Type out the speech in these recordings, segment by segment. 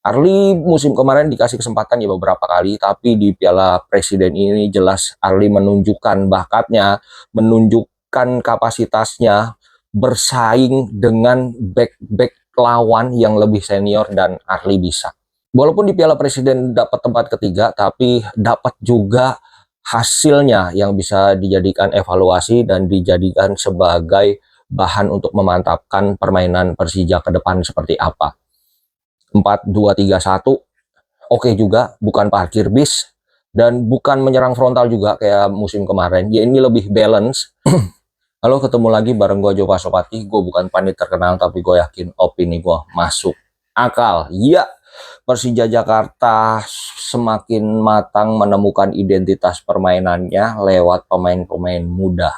Arli musim kemarin dikasih kesempatan ya beberapa kali, tapi di Piala Presiden ini jelas Arli menunjukkan bakatnya, menunjukkan kapasitasnya, bersaing dengan back-back lawan yang lebih senior dan Arli bisa. Walaupun di Piala Presiden dapat tempat ketiga, tapi dapat juga hasilnya yang bisa dijadikan evaluasi dan dijadikan sebagai bahan untuk memantapkan permainan Persija ke depan seperti apa. 4-2-3-1 oke juga, bukan parkir bis dan bukan menyerang frontal juga kayak musim kemarin. Ya ini lebih balance. Halo, ketemu lagi bareng gue Joe Pasopati. Gue bukan pandit terkenal tapi gue yakin opini gue masuk akal. Ya, Persija Jakarta semakin matang menemukan identitas permainannya lewat pemain-pemain muda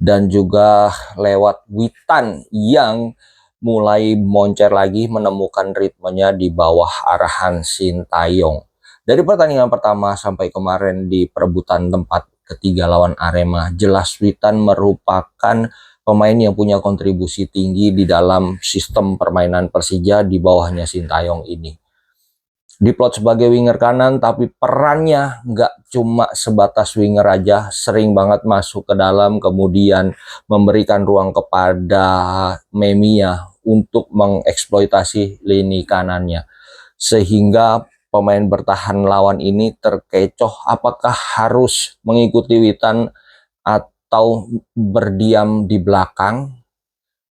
dan juga lewat Witan yang mulai moncer lagi menemukan ritmenya di bawah arahan Sintayong. Dari pertandingan pertama sampai kemarin di perebutan tempat ketiga lawan Arema, jelas Witan merupakan pemain yang punya kontribusi tinggi di dalam sistem permainan Persija di bawahnya Sintayong ini. Diplot sebagai winger kanan, tapi perannya nggak cuma sebatas winger aja, sering banget masuk ke dalam, kemudian memberikan ruang kepada Memia untuk mengeksploitasi lini kanannya. Sehingga pemain bertahan lawan ini terkecoh apakah harus mengikuti Witan atau berdiam di belakang.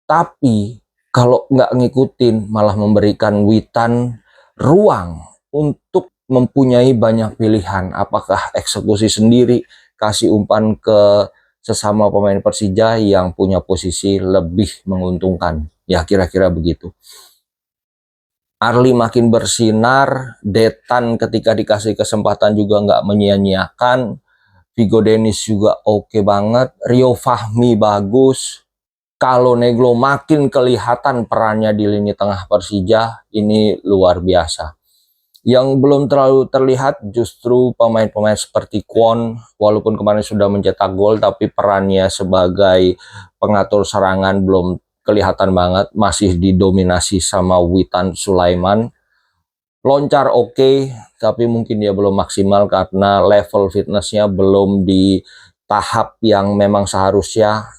Tapi kalau nggak ngikutin malah memberikan Witan ruang untuk mempunyai banyak pilihan, apakah eksekusi sendiri, kasih umpan ke sesama pemain Persija yang punya posisi lebih menguntungkan. Ya kira-kira begitu. Arli makin bersinar, Detan ketika dikasih kesempatan juga nggak menyia-nyiakan, Vigo Dennis juga oke banget, Rio Fahmi bagus, kalau Neglo makin kelihatan perannya di lini tengah Persija, ini luar biasa. Yang belum terlalu terlihat justru pemain-pemain seperti Kwon, walaupun kemarin sudah mencetak gol, tapi perannya sebagai pengatur serangan belum kelihatan banget, masih didominasi sama Witan Sulaiman. Loncar oke, tapi mungkin dia belum maksimal karena level fitnessnya belum di tahap yang memang seharusnya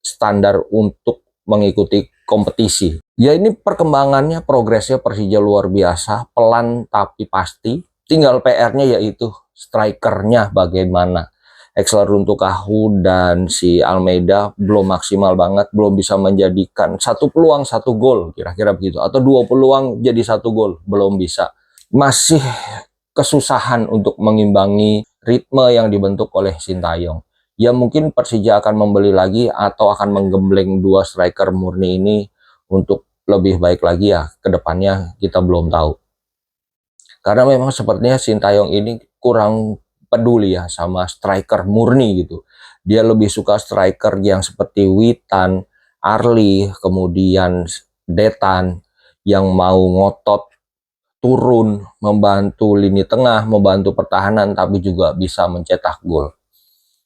standar untuk mengikuti kompetisi. Ya ini perkembangannya, progresnya Persija luar biasa, pelan tapi pasti. Tinggal PR-nya yaitu strikernya bagaimana. Excel Runtukahu dan si Almeida belum maksimal banget, belum bisa menjadikan satu peluang satu gol, kira-kira begitu. Atau dua peluang jadi satu gol, belum bisa. Masih kesusahan untuk mengimbangi ritme yang dibentuk oleh Sintayong. Ya mungkin Persija akan membeli lagi atau akan menggembleng dua striker murni ini untuk lebih baik lagi ya ke depannya, kita belum tahu. Karena memang sepertinya Sintayong ini kurang peduli ya sama striker murni gitu. Dia lebih suka striker yang seperti Witan, Arli, kemudian Detan yang mau ngotot turun, membantu lini tengah, membantu pertahanan, tapi juga bisa mencetak gol.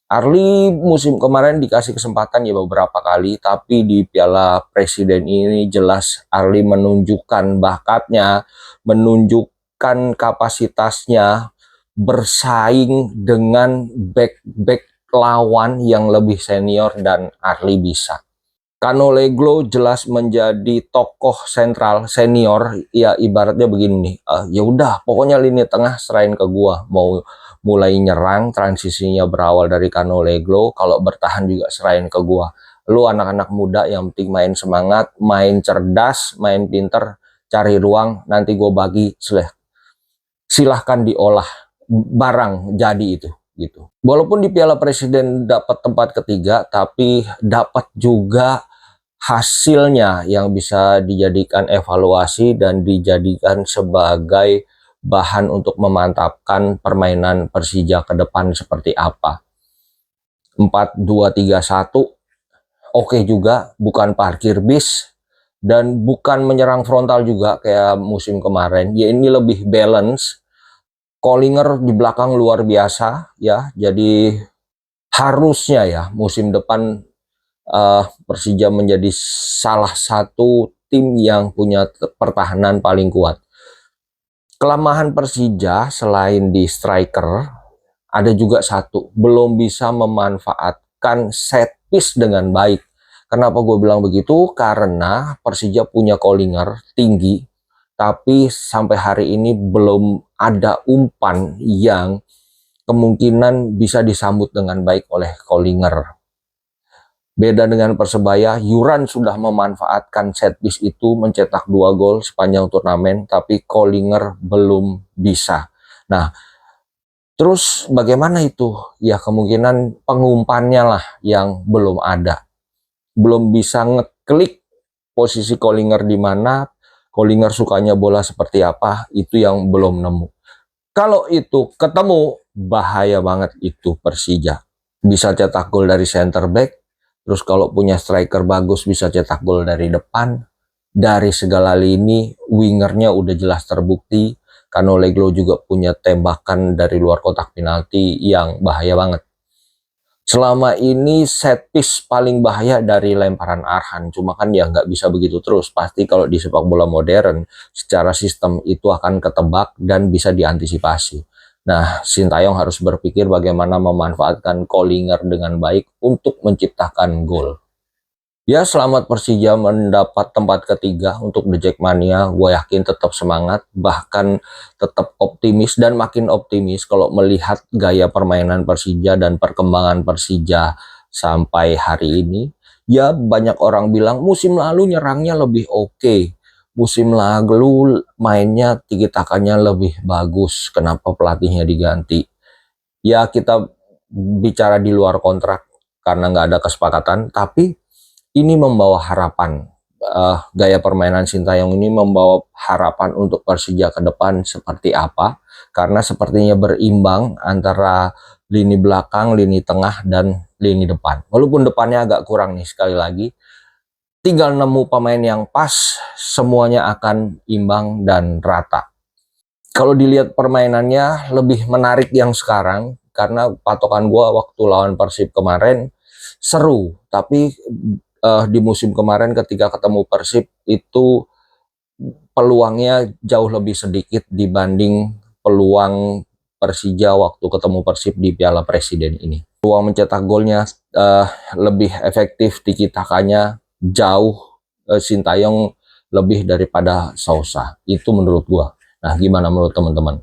Arli musim kemarin dikasih kesempatan ya beberapa kali, tapi di Piala Presiden ini jelas Arli menunjukkan bakatnya, menunjukkan kapasitasnya, bersaing dengan back-back lawan yang lebih senior dan Arli bisa. Canoleglo jelas menjadi tokoh sentral senior, ya ibaratnya begini nih, ya udah pokoknya lini tengah serahin ke gua, mau mulai nyerang transisinya berawal dari Canoleglo, kalau bertahan juga serahin ke gua. Lu anak-anak muda yang penting main semangat, main cerdas, main pinter, cari ruang, nanti gua bagi, silahkan diolah, barang jadi itu gitu. Walaupun di Piala Presiden dapat tempat ketiga, tapi dapat juga hasilnya yang bisa dijadikan evaluasi dan dijadikan sebagai bahan untuk memantapkan permainan Persija ke depan seperti apa. 4-2-3-1 oke juga, bukan parkir bis dan bukan menyerang frontal juga kayak musim kemarin. Ya ini lebih balance. Kollinger di belakang luar biasa ya, jadi harusnya ya musim depan Persija menjadi salah satu tim yang punya pertahanan paling kuat. Kelemahan Persija selain di striker, ada juga satu, belum bisa memanfaatkan set piece dengan baik. Kenapa gue bilang begitu? Karena Persija punya Kollinger tinggi, tapi sampai hari ini belum ada umpan yang kemungkinan bisa disambut dengan baik oleh Kollinger. Beda dengan Persebaya, Yuran sudah memanfaatkan set piece itu mencetak 2 gol sepanjang turnamen, tapi Kollinger belum bisa. Nah, terus bagaimana itu? Ya kemungkinan pengumpannya lah yang belum ada. Belum bisa ngeklik posisi Kollinger di mana, Kollinger sukanya bola seperti apa, itu yang belum nemu. Kalau itu ketemu, bahaya banget itu Persija. Bisa cetak gol dari center back, terus kalau punya striker bagus bisa cetak gol dari depan. Dari segala lini, wingernya udah jelas terbukti. Canoleglo juga punya tembakan dari luar kotak penalti yang bahaya banget. Selama ini set piece paling bahaya dari lemparan Arhan. Cuma kan ya nggak bisa begitu terus. Pasti kalau di sepak bola modern, secara sistem itu akan ketebak dan bisa diantisipasi. Nah, Sintayong harus berpikir bagaimana memanfaatkan Kollinger dengan baik untuk menciptakan gol. Ya, selamat Persija mendapat tempat ketiga untuk The Jackmania. Gue yakin tetap semangat, bahkan tetap optimis dan makin optimis kalau melihat gaya permainan Persija dan perkembangan Persija sampai hari ini. Ya, banyak orang bilang musim lalu nyerangnya lebih oke. Musim lalu mainnya tiki-takanya lebih bagus. Kenapa pelatihnya diganti? Ya, kita bicara di luar kontrak karena nggak ada kesepakatan, tapi ini membawa harapan. Gaya permainan Sintayong ini membawa harapan untuk Persija ke depan seperti apa, karena sepertinya berimbang antara lini belakang, lini tengah, dan lini depan. Walaupun depannya agak kurang nih, sekali lagi, tinggal nemu pemain yang pas, semuanya akan imbang dan rata. Kalau dilihat permainannya lebih menarik yang sekarang, karena patokan gue waktu lawan Persib kemarin seru, tapi di musim kemarin ketika ketemu Persib itu peluangnya jauh lebih sedikit dibanding peluang Persija waktu ketemu Persib di Piala Presiden ini. Peluang mencetak golnya lebih efektif, tiki-takanya jauh Sintayong lebih daripada Sousa. Itu menurut gua. Nah, gimana menurut teman-teman?